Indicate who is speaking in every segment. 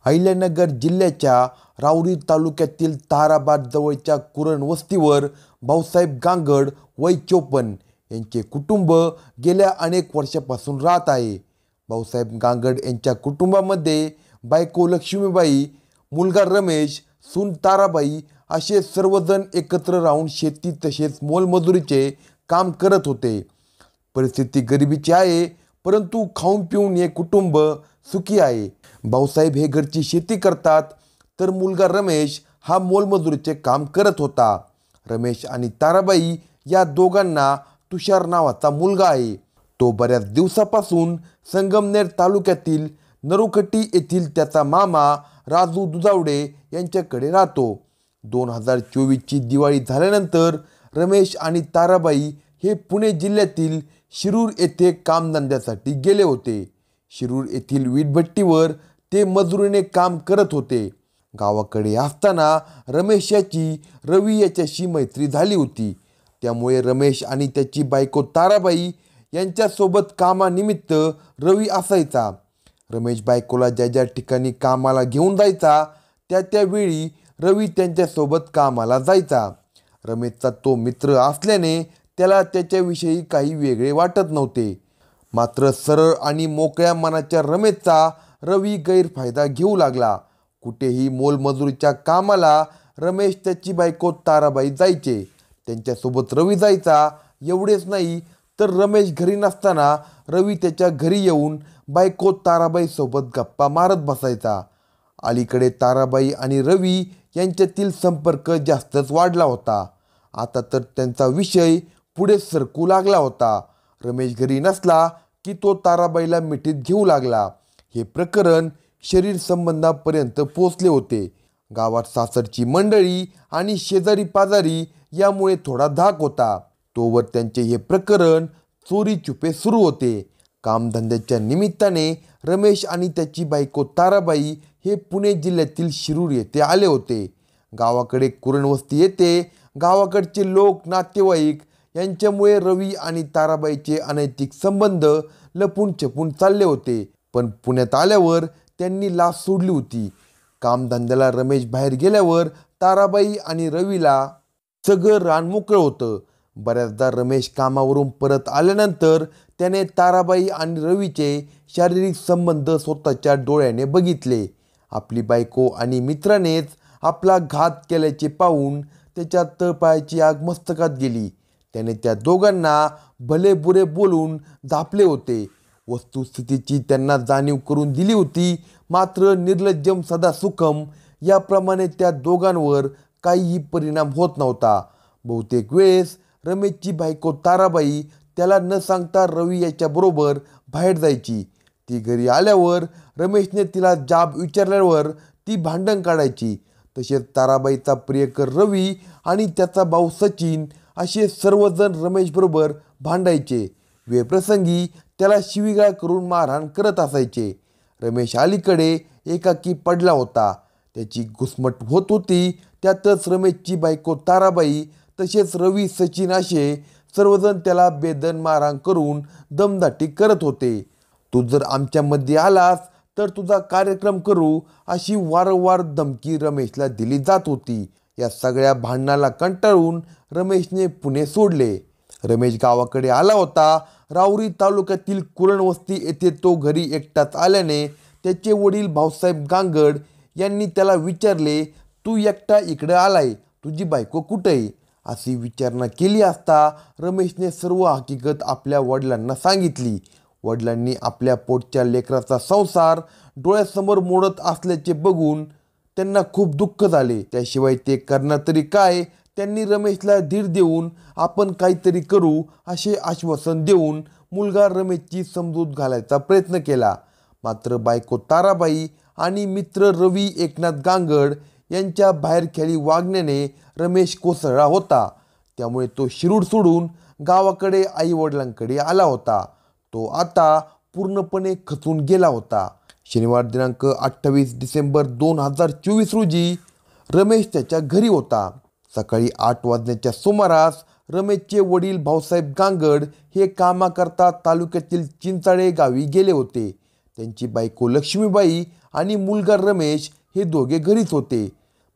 Speaker 1: अहिल्यानगर जिल्ह्याच्या राऊरी तालुक्यातील ताराबाद जवळच्या कुरण वस्तीवर भाऊसाहेब गांगड वय 54 यांचे कुटुंब गेल्या अनेक वर्षापासून राहत आहे. भाऊसाहेब गांगड यांच्या कुटुंबामध्ये बायको लक्ष्मीबाई, मुलगा रमेश, सून ताराबाई असे सर्वजण एकत्र राहून शेती तसेच मोलमजुरीचे काम करत होते. परिस्थिती गरिबीची आहे, परंतु खाऊन पिऊन हे कुटुंब सुखी आहे. भाऊसाहेब हे घरची शेती करतात, तर मुलगा रमेश हा मोलमजुरीचे काम करत होता. रमेश आणि ताराबाई या दोघांना तुषार नावाचा मुलगा आहे. तो बऱ्याच दिवसापासून संगमनेर तालुक्यातील नरुखटी येथील त्याचा मामा राजू दुधावडे यांच्याकडे राहतो. 2024ची दिवाळी झाल्यानंतर रमेश आणि ताराबाई हे पुणे जिल्ह्यातील शिरूर येथे कामधंद्यासाठी गेले होते. शिरूर येथील वीटभट्टीवर ते मजुरीने काम करत होते. गावाकडे असताना रमेश याची रवी याच्याशी मैत्री झाली होती. त्यामुळे रमेश आणि त्याची बायको ताराबाई यांच्यासोबत कामानिमित्त रवी असायचा. रमेश बायकोला ज्या ज्या ठिकाणी कामाला घेऊन जायचा त्या वेळी रवी त्यांच्यासोबत कामाला जायचा. रमेशचा तो मित्र असल्याने त्याला त्याच्याविषयी काही वेगळे वाटत नव्हते. मात्र सरळ आणि मोकळ्या मनाच्या रमेशचा रवी गैरफायदा घेऊ लागला. कुठेही मोलमजुरीच्या कामाला रमेश त्याची बायको ताराबाई जायचे. त्यांच्यासोबत रवी जायचा. एवढेच नाही तर रमेश घरी नसताना रवी त्याच्या घरी येऊन बायको ताराबाईसोबत गप्पा मारत बसायचा. अलीकडे ताराबाई आणि रवी यांच्यातील संपर्क जास्तच वाढला होता. आता तर त्यांचा विषय पुढे सरकू लागला होता. रमेश घरी नसला की तो ताराबाईला मिठीत घेऊ लागला. हे प्रकरण शरीर संबंधापर्यंत पोचले होते. गावात सासरची मंडळी आणि शेजारी पाजारी यामुळे थोडा धाक होता. तोवर त्यांचे हे प्रकरण चोरी छुपे सुरू होते. कामधंद्याच्या निमित्ताने रमेश आणि त्याची बायको ताराबाई हे पुणे जिल्ह्यातील शिरूर येथे आले होते. गावाकडे कुरणवस्ती येथे गावाकडचे लोक, नातेवाईक यांच्यामुळे रवी आणि ताराबाईचे अनैतिक संबंध लपून छपून चालले होते. पण पुण्यात आल्यावर त्यांनी लाच सोडली होती. कामधंद्याला रमेश बाहेर गेल्यावर ताराबाई आणि रवीला सगळं रान मोकळं होतं. बऱ्याचदा रमेश कामावरून परत आल्यानंतर त्याने ताराबाई आणि रवीचे शारीरिक संबंध स्वतःच्या डोळ्याने बघितले. आपली बायको आणि मित्रानेच आपला घात केल्याचे पाहून त्याच्या तळपायाची आग मस्तकात गेली. त्याने त्या दोघांना भले बुरे बोलून झापले होते. वस्तुस्थितीची त्यांना जाणीव करून दिली होती. मात्र निर्लज्जम सदा सुखम याप्रमाणे त्या दोघांवर काहीही परिणाम होत नव्हता. बहुतेक वेळेस रमेशची बायको ताराबाई त्याला न सांगता रवी याच्याबरोबर बाहेर जायची. ती घरी आल्यावर रमेशने तिला जाब विचारल्यावर ती भांडण काढायची. तसेच ताराबाईचा प्रियकर रवी आणि त्याचा भाऊ सचिन असे सर्वजण रमेशबरोबर भांडायचे. वेळप्रसंगी त्याला शिवीगाळ करून मारहाण करत असायचे. रमेश अलीकडे एकाकी पडला होता. त्याची घुसमट होत होती. त्यातच रमेशची बायको ताराबाई तसेच रवी, सचिन असे सर्वजण त्याला बेदन मारहाण करून दमदाटी करत होते. तू जर आमच्यामध्ये आलास तर तुझा कार्यक्रम करू अशी वारंवार धमकी रमेशला दिली जात होती. या सगळ्या भांडणाला कंटाळून रमेशने पुणे सोडले. रमेश गावाकडे आला होता. राऊरी तालुक्यातील कुरणवस्ती येथे तो घरी एकटाच आल्याने त्याचे वडील भाऊसाहेब गांगड यांनी त्याला विचारले, तू एकटा इकडे आलाय, तुझी बायको कुठे आहे? अशी विचारणा केली असता रमेशने सर्व हकीकत आपल्या वडिलांना सांगितली. वडिलांनी आपल्या पोटच्या लेकराचा संसार डोळ्यासमोर मोडत असल्याचे बघून त्यांना खूप दुःख झाले. त्याशिवाय ते करणार तरी काय? त्यांनी रमेशला धीर देऊन आपण काहीतरी करू असे आश्वासन देऊन मुलगा रमेशची समजूत घालायचा प्रयत्न केला. मात्र बायको ताराबाई आणि मित्र रवी एकनाथ गांगड यांच्या बाहेरखेळी वागण्याने रमेश कोसळला होता. त्यामुळे तो शिरूर सोडून गावाकडे आईवडिलांकडे आला होता. तो आता पूर्णपणे खचून गेला होता. शनिवार दिनांक 28 डिसेंबर 2024 रोजी रमेश त्याच्या घरी होता. सकाळी 8 वाजण्याच्या सुमारास रमेशचे वडील भाऊसाहेब गांगड हे कामाकरता तालुक्यातील चिंचाळे गावी गेले होते. त्यांची बायको लक्ष्मीबाई आणि मुलगा रमेश हे दोघे घरीच होते.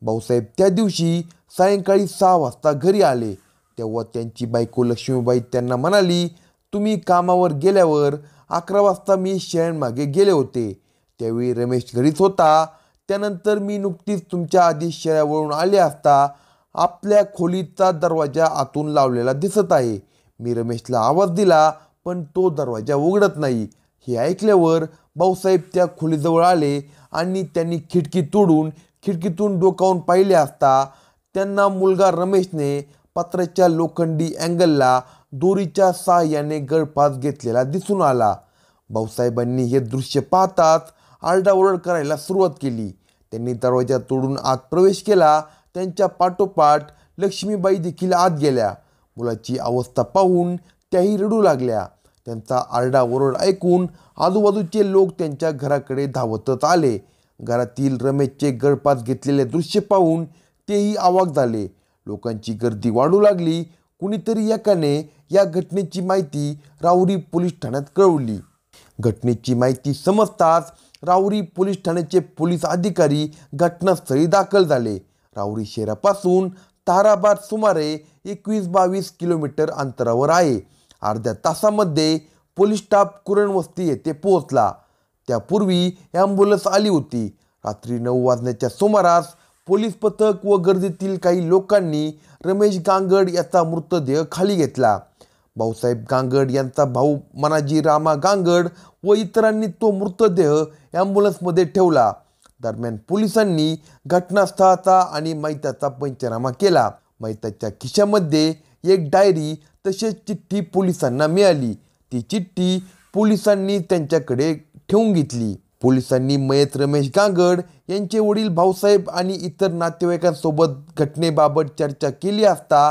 Speaker 1: भाऊसाहेब त्या दिवशी सायंकाळी 6 वाजता घरी आले. तेव्हा त्यांची बायको लक्ष्मीबाई त्यांना म्हणाली, तुम्ही कामावर गेल्यावर 11 वाजता मी शेळ्यांमागे गेले होते. त्यावेळी रमेश घरीच होता. त्यानंतर मी नुकतीच तुमच्या आधी शेळ्यावरून आले असता आपल्या खोलीचा दरवाजा आतून लावलेला दिसत आहे. मी रमेशला आवाज दिला पण तो दरवाजा उघडत नाही. हे ऐकल्यावर भाऊसाहेब त्या खोलीजवळ आले आणि त्यांनी खिडकी तोडून खिडकीतून डोकावून पाहिले असता त्यांना मुलगा रमेशने पत्र्याच्या लोखंडी अँगलला दोरीच्या साहाय्याने गळफास घेतलेला दिसून आला. भाऊसाहेबांनी हे दृश्य पाहताच आरडाओरड करायला सुरुवात केली. त्यांनी दरवाजा तोडून आत प्रवेश केला. त्यांच्या पाठोपाठ लक्ष्मीबाई देखील आत गेल्या. मुलाची अवस्था पाहून त्याही रडू लागल्या. त्यांचा आरडाओरड ऐकून आजूबाजूचे लोक त्यांच्या घराकडे धावतच आले. घरातील रमेशचे गळफास घेतलेले दृश्य पाहून तेही अवाक झाले. लोकांची गर्दी वाढू लागली. कुणीतरी एकाने या घटनेची माहिती राहुरी पोलीस ठाण्यात कळवली. घटनेची माहिती समजताच राहुरी पोलीस ठाण्याचे पोलीस अधिकारी घटनास्थळी दाखल झाले. राहुरी शहरापासून ताराबाद सुमारे 21-22 किलोमीटर अंतरावर आहे. अर्ध्या तासामध्ये पोलीस स्टाफ कुरणवस्ती येथे पोहोचला. त्यापूर्वी ॲम्ब्युलन्स आली होती. रात्री 9 वाजण्याच्या सुमारास पोलीस पथक व गर्दीतील काही लोकांनी रमेश गांगड याचा मृतदेह खाली घेतला. भाऊसाहेब गांगड यांचा भाऊ मनाजी रामा गांगड व इतरांनी तो मृतदेह ॲम्ब्युलन्समध्ये ठेवला. दरम्यान पोलिसांनी घटनास्थळाचा आणि मैताचा पंचनामा केला. मैताच्या खिशामध्ये एक डायरी तसेच चिठ्ठी पोलिसांना मिळाली. ती चिठ्ठी पोलिसांनी त्यांच्याकडे ठेवून घेतली. पोलिसांनी मयत रमेश गांगड यांचे वडील भाऊसाहेब आणि इतर नातेवाईकांसोबत घटनेबाबत चर्चा केली असता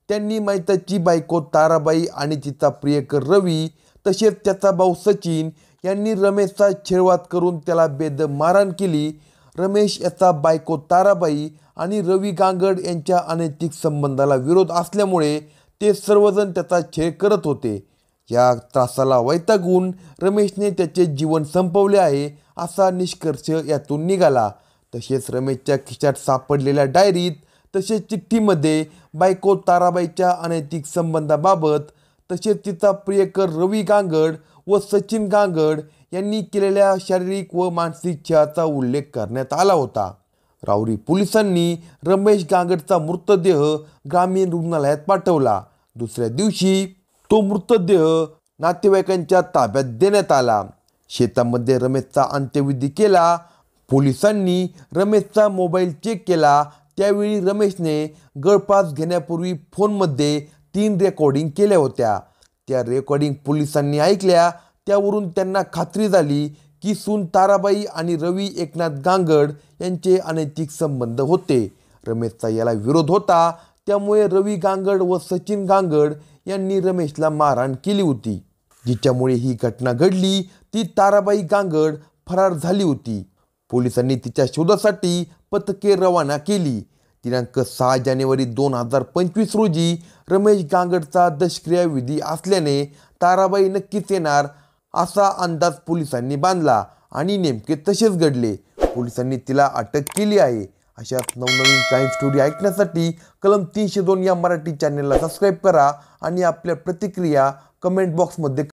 Speaker 1: त्यांनी मयताची बायको ताराबाई आणि तिचा प्रियकर रवी तसेच त्याचा भाऊ सचिन यांनी रमेशचा छेडछाड करून त्याला बेदम मारहाण केली. रमेश याचा बायको ताराबाई आणि रवी गांगड यांच्या अनैतिक संबंधाला विरोध असल्यामुळे ते सर्वजण त्याचा छेड करत होते. या त्रासाला वैतागून रमेशने त्याचे जीवन संपवले आहे असा निष्कर्ष यातून निघाला. तसेच रमेशच्या खिशात सापडलेल्या डायरीत तसेच चिठ्ठीमध्ये बायको ताराबाईच्या अनैतिक संबंधाबाबत तसेच तिचा प्रियकर रवी गांगड व सचिन गांगड यांनी केलेल्या शारीरिक व मानसिक छळाचा उल्लेख करण्यात आला होता. राहुरी पोलिसांनी रमेश गांगडचा मृतदेह ग्रामीण रुग्णालयात पाठवला. दुसऱ्या दिवशी तो मृतदेह नातेवाईकांच्या ताब्यात देण्यात आला. शेतामध्ये रमेशचा अंत्यविधी केला. पोलिसांनी रमेशचा मोबाईल चेक केला. त्यावेळी रमेशने गळफास घेण्यापूर्वी फोनमध्ये 3 रेकॉर्डिंग केल्या होत्या. त्या रेकॉर्डिंग पोलिसांनी ऐकल्या. त्यावरून त्यांना खात्री झाली की सून ताराबाई आणि रवी एकनाथ गांगड यांचे अनैतिक संबंध होते. रमेशचा याला विरोध होता. त्यामुळे रवी गांगड व सचिन गांगड यांनी रमेशला मारहाण केली होती. जिच्यामुळे ही घटना घडली ती ताराबाई गांगड फरार झाली होती. पोलिसांनी तिच्या शोधासाठी पथके रवाना केली. दिनांक 6 जानेवारी 2025 रोजी रमेश गांगडचा दशक्रिया विधी असल्याने ताराबाई नक्कीच येणार असा अंदाज पोलिसांनी बांधला आणि नेमके तसेच घडले. पोलिसांनी तिला अटक केली आहे. अशाच नवनवीन क्राईम स्टोरी ऐकण्यासाठी कलम 302 या मराठी चॅनलला सबस्क्राईब करा आणि आपल्या प्रतिक्रिया कमेंट बॉक्समध्ये